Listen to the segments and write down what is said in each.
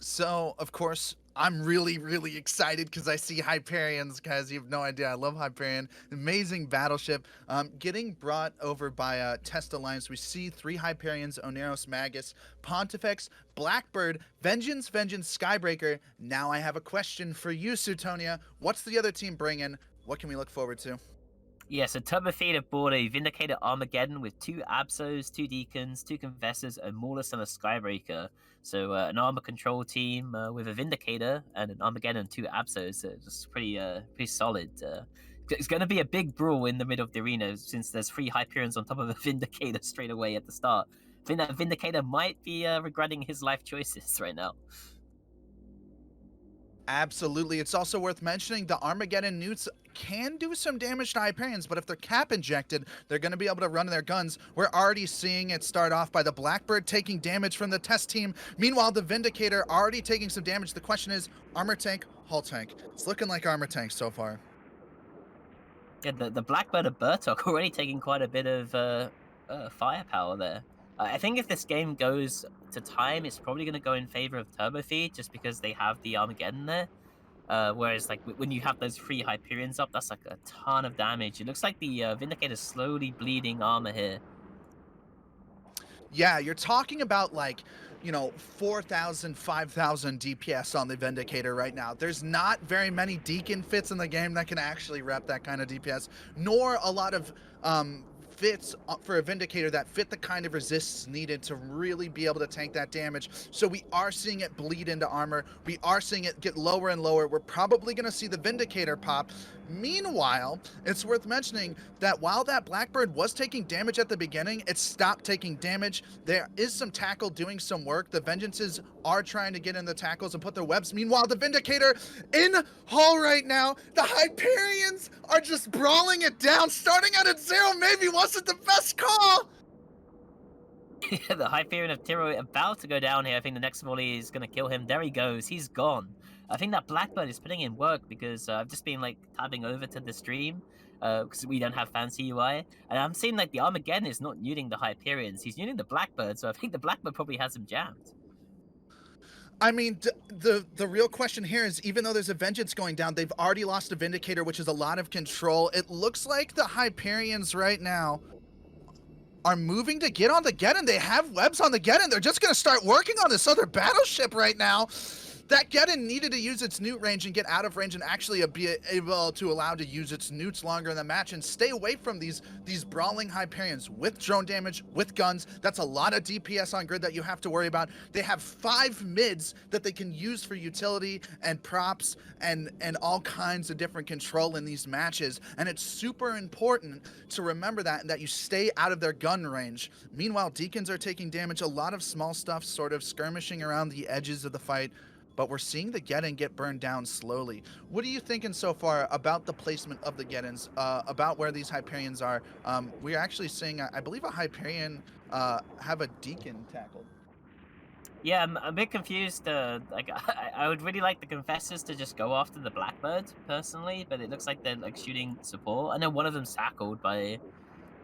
So, of course, I'm really, really excited because I see Hyperions, guys. You have no idea. I love Hyperion. Amazing battleship. Getting brought over by Test Alliance. We see three Hyperions: Oneros, Magus, Pontifex, Blackbird, Vengeance, Vengeance, Skybreaker. Now I have a question for you, Sutonia. What's the other team bringing? What can we look forward to? Yeah, so Turbofeed have bought a Vindicator Armageddon with two Absols, two Deacons, two Confessors, a Maulus, and a Skybreaker. So an armor control team with a Vindicator and an Armageddon and two Absols. So just pretty solid. It's going to be a big brawl in the middle of the arena since there's three Hyperions on top of a Vindicator straight away at the start. I think that Vindicator might be regretting his life choices right now. Absolutely. It's also worth mentioning the Armageddon newts can do some damage to Hyperions, but if they're cap injected, they're going to be able to run their guns. We're already seeing it start off by the Blackbird taking damage from the test team. Meanwhile, the Vindicator already taking some damage. The question is, armor tank, hull tank. It's looking like armor tank so far. Yeah, the Blackbird of Burtok already taking quite a bit of firepower there. I think if this game goes to time, it's probably going to go in favor of Turbofeed just because they have the Armageddon there. Whereas, like, when you have those three Hyperions up, that's like a ton of damage. It looks like the Vindicator's slowly bleeding armor here. Yeah, you're talking about like, 4,000, 5,000 DPS on the Vindicator right now. There's not very many Deacon fits in the game that can actually rep that kind of DPS, nor a lot of fits for a Vindicator that fit the kind of resists needed to really be able to tank that damage. So we are seeing it bleed into armor. We are seeing it get lower and lower. We're probably going to see the Vindicator pop. Meanwhile, it's worth mentioning that while that Blackbird was taking damage at the beginning, it stopped taking damage. There is some tackle doing some work. The Vengeances are trying to get in the tackles and put their webs. Meanwhile, the Vindicator in hull right now. The Hyperions are just brawling it down, starting out at 0. Maybe wasn't the best call. Yeah, the Hyperion of Tiro about to go down here. I think the next volley is going to kill him. There he goes. He's gone. I think that Blackbird is putting in work because I've just been like tabbing over to the stream because we don't have fancy UI, and I'm seeing like the Armageddon is not neuting the Hyperions. He's neuting the Blackbird, so I think the Blackbird probably has him jammed. I mean, the real question here is, even though there's a Vengeance going down, they've already lost a Vindicator, which is a lot of control. It looks like the Hyperions right now are moving to get on the Geddon. They have webs on the Geddon. They're just going to start working on this other battleship right now. That Geddon needed to use its newt range and get out of range and actually be able to allow to use its newts longer in the match and stay away from these brawling Hyperions with drone damage, with guns. That's a lot of DPS on grid that you have to worry about. They have 5 mids that they can use for utility and props and all kinds of different control in these matches. And it's super important to remember that you stay out of their gun range. Meanwhile, Deacons are taking damage. A lot of small stuff sort of skirmishing around the edges of the fight. But we're seeing the Geddon get burned down slowly. What are you thinking so far about the placement of the Geddons, about where these Hyperions are? We're actually seeing, I believe, a Hyperion have a Deacon tackled. Yeah, I'm a bit confused. I would really like the Confessors to just go after the Blackbird personally, but it looks like they're like shooting support. I know one of them's tackled by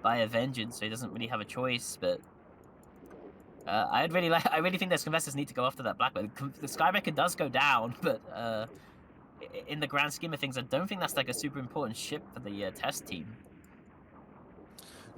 a Vengeance, so he doesn't really have a choice. But I really think those Confessors need to go after that Blackbird. The Skybreaker does go down, but in the grand scheme of things, I don't think that's like a super important ship for the test team.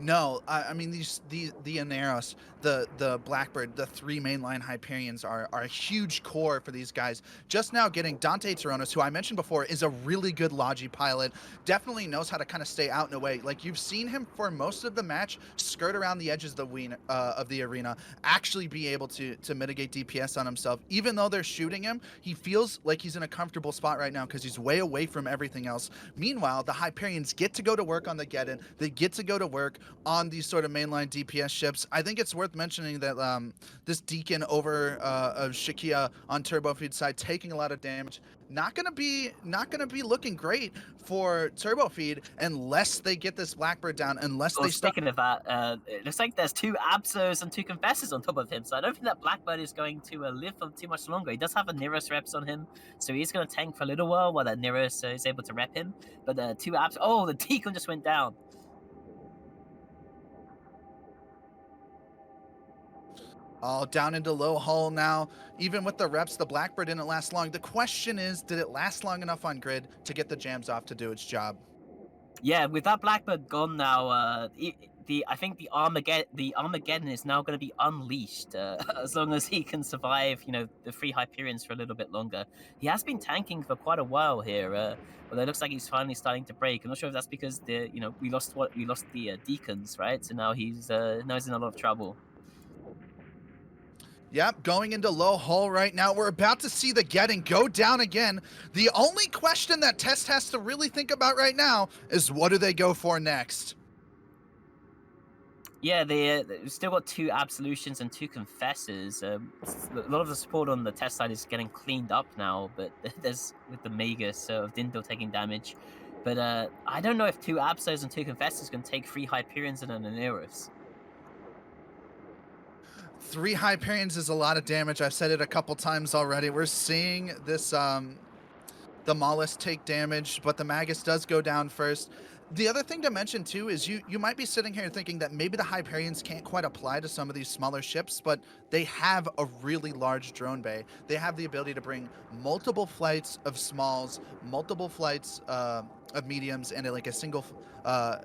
No, I mean the Oneros, the Blackbird, the 3 mainline Hyperions are a huge core for these guys. Just now getting Dante Toronos, who I mentioned before, is a really good Logi pilot. Definitely knows how to kind of stay out and away. Like, you've seen him for most of the match skirt around the edges of the arena, actually be able to mitigate DPS on himself. Even though they're shooting him, he feels like he's in a comfortable spot right now because he's way away from everything else. Meanwhile, the Hyperions get to go to work on the Geddon. They get to go to work on these sort of mainline DPS ships. I think it's worth mentioning that this Deacon over of Shakia on Turbofeed side taking a lot of damage. Not gonna be looking great for Turbofeed unless they get this Blackbird down. Unless Well, they start. speaking of that, it looks like there's 2 Absols and 2 Confessors on top of him, so I don't think that Blackbird is going to live for too much longer. He does have a Neros reps on him, so he's going to tank for a little while that Neros is able to rep him. But the 2 Abs... Oh, the Deacon just went down. All down into low hull now. Even with the reps, the Blackbird didn't last long. The question is, did it last long enough on grid to get the jams off to do its job? Yeah, with that Blackbird gone now, I think the Armageddon is now going to be unleashed as long as he can survive, the free Hyperions for a little bit longer. He has been tanking for quite a while here, although it looks like he's finally starting to break. I'm not sure if that's because we lost the Deacons, right? So now he's in a lot of trouble. Yep, going into low hull right now. We're about to see the getting go down again. The only question that Test has to really think about right now is what do they go for next? Yeah, they've still got two absolutions and two confessors. A lot of the support on the test side is getting cleaned up now, but there's with the Magus of Dindal taking damage. But I don't know if two absols and two confessors can take three Hyperions and an Aneros. 3 Hyperions is a lot of damage. I've said it a couple times already. We're seeing this the Mollusk take damage, but the Magus does go down first. The other thing to mention too is you might be sitting here thinking that maybe the Hyperions can't quite apply to some of these smaller ships, but they have a really large drone bay. They have the ability to bring multiple flights of smalls, multiple flights of mediums, and like a single,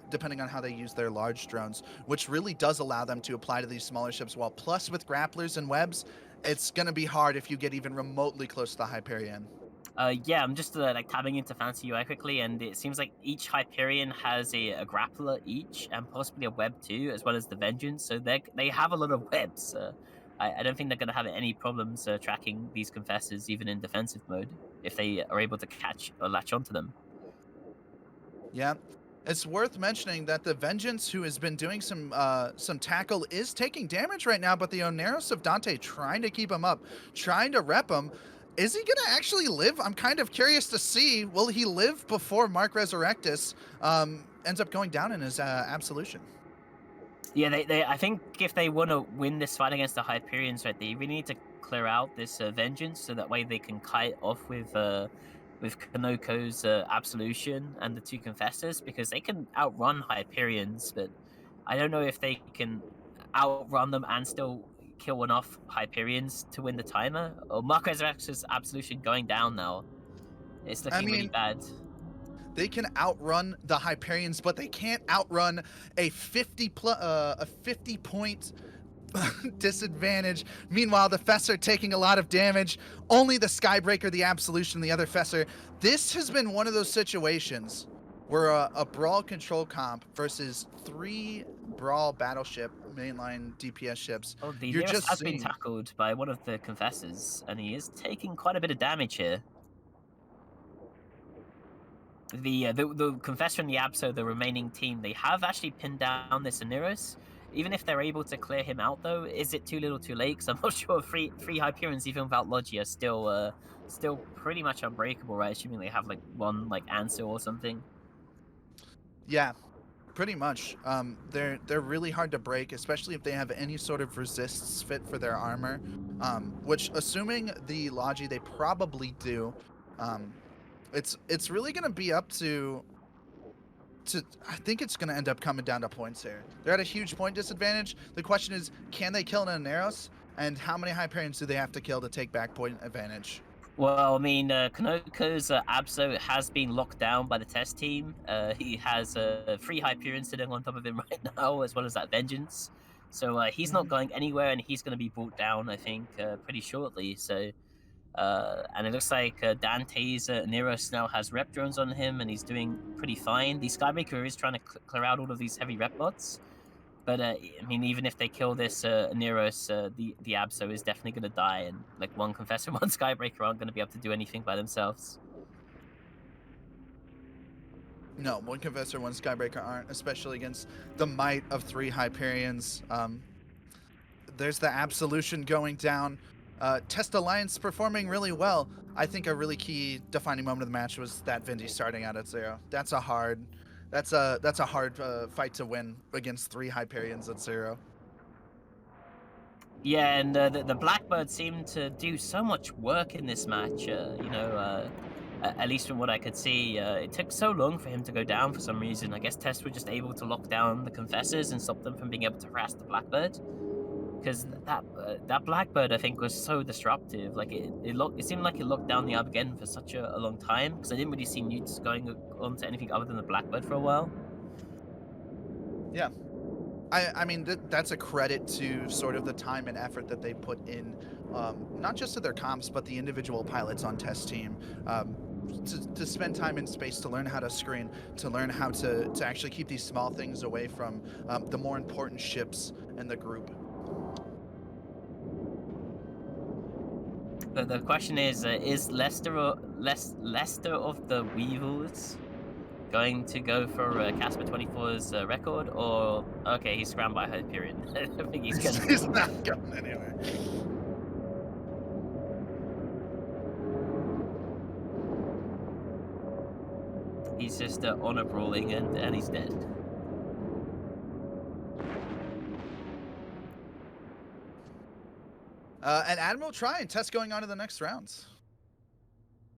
depending on how they use their large drones, which really does allow them to apply to these smaller ships. While plus with grapplers and webs, it's going to be hard if you get even remotely close to the Hyperion. Yeah, I'm just like tabbing into Fancy UI quickly, and it seems like each Hyperion has a grappler each, and possibly a web too, as well as the Vengeance. So they have a lot of webs. I don't think they're going to have any problems tracking these confessors, even in defensive mode, if they are able to catch or latch onto them. Yeah. It's worth mentioning that the Vengeance, who has been doing some tackle, is taking damage right now, but the Oneros of Dante trying to keep him up, trying to rep him. Is he going to actually live? I'm kind of curious to see. Will he live before Mark Resurrectus ends up going down in his absolution? Yeah, I think if they want to win this fight against the Hyperions, right, they really need to clear out this Vengeance, so that way they can kite off with Kanoko's Absolution and the two Confessors, because they can outrun Hyperions, but I don't know if they can outrun them and still kill enough Hyperions to win the timer. Or Mark Resurrection's Absolution going down now. It's looking really bad. They can outrun the Hyperions, but they can't outrun a 50 point disadvantage. Meanwhile, the Fessor taking a lot of damage. Only the Skybreaker, the Absolution, the other Fessor. This has been one of those situations where a Brawl control comp versus 3 Brawl battleship mainline DPS ships. Oh, the Nearest has been tackled by one of the Confessors, and he is taking quite a bit of damage here. The Confessor and the Abso, the remaining team, they have actually pinned down this Aneros. Even if they're able to clear him out, though, is it too little too late? Because I'm not sure three Hyperions, even without Logia, are still pretty much unbreakable, right? Assuming they have like one answer or something. Yeah, pretty much. They're really hard to break, especially if they have any sort of resists fit for their armor. Which, assuming the Logi, they probably do. It's really going to be up to I think it's going to end up coming down to points here. They're at a huge point disadvantage. The question is, can they kill an Aneros? And how many Hyperions do they have to kill to take back point advantage? Well, I mean, Kanoko's Abso has been locked down by the test team. He has 3 Hyperions sitting on top of him right now, as well as that Vengeance. So he's not going anywhere, and he's going to be brought down, I think, pretty shortly. So, and it looks like Dante's Neros now has rep drones on him, and he's doing pretty fine. The Skybreaker is trying to clear out all of these heavy rep bots. But, I mean, even if they kill this Neros, the Abso is definitely going to die, and, like, one Confessor and one Skybreaker aren't going to be able to do anything by themselves. No, one Confessor, one Skybreaker aren't, especially against the might of 3 Hyperions. There's the Absolution going down. Test Alliance performing really well. I think a really key defining moment of the match was that Vindy starting out at 0. That's a hard fight to win against 3 Hyperions at 0. Yeah, and the Blackbird seemed to do so much work in this match. At least from what I could see, it took so long for him to go down for some reason. I guess Test were just able to lock down the Confessors and stop them from being able to harass the Blackbird. because that Blackbird I think was so disruptive. Like it seemed like it locked down the Armageddon for such a long time because I didn't really see newts going on to anything other than the Blackbird for a while. Yeah. I mean, that's a credit to sort of the time and effort that they put in, not just to their comps, but the individual pilots on test team, to spend time in space, to learn how to screen, to learn how to actually keep these small things away from the more important ships in the group. But the question is Lester of the Weevils going to go for Casper 24's record, or okay, he's scrammed by Hyperion. I don't think he's gonna. He's not going anywhere. He's just honor brawling and he's dead. And Admiral Try and test going on to the next rounds.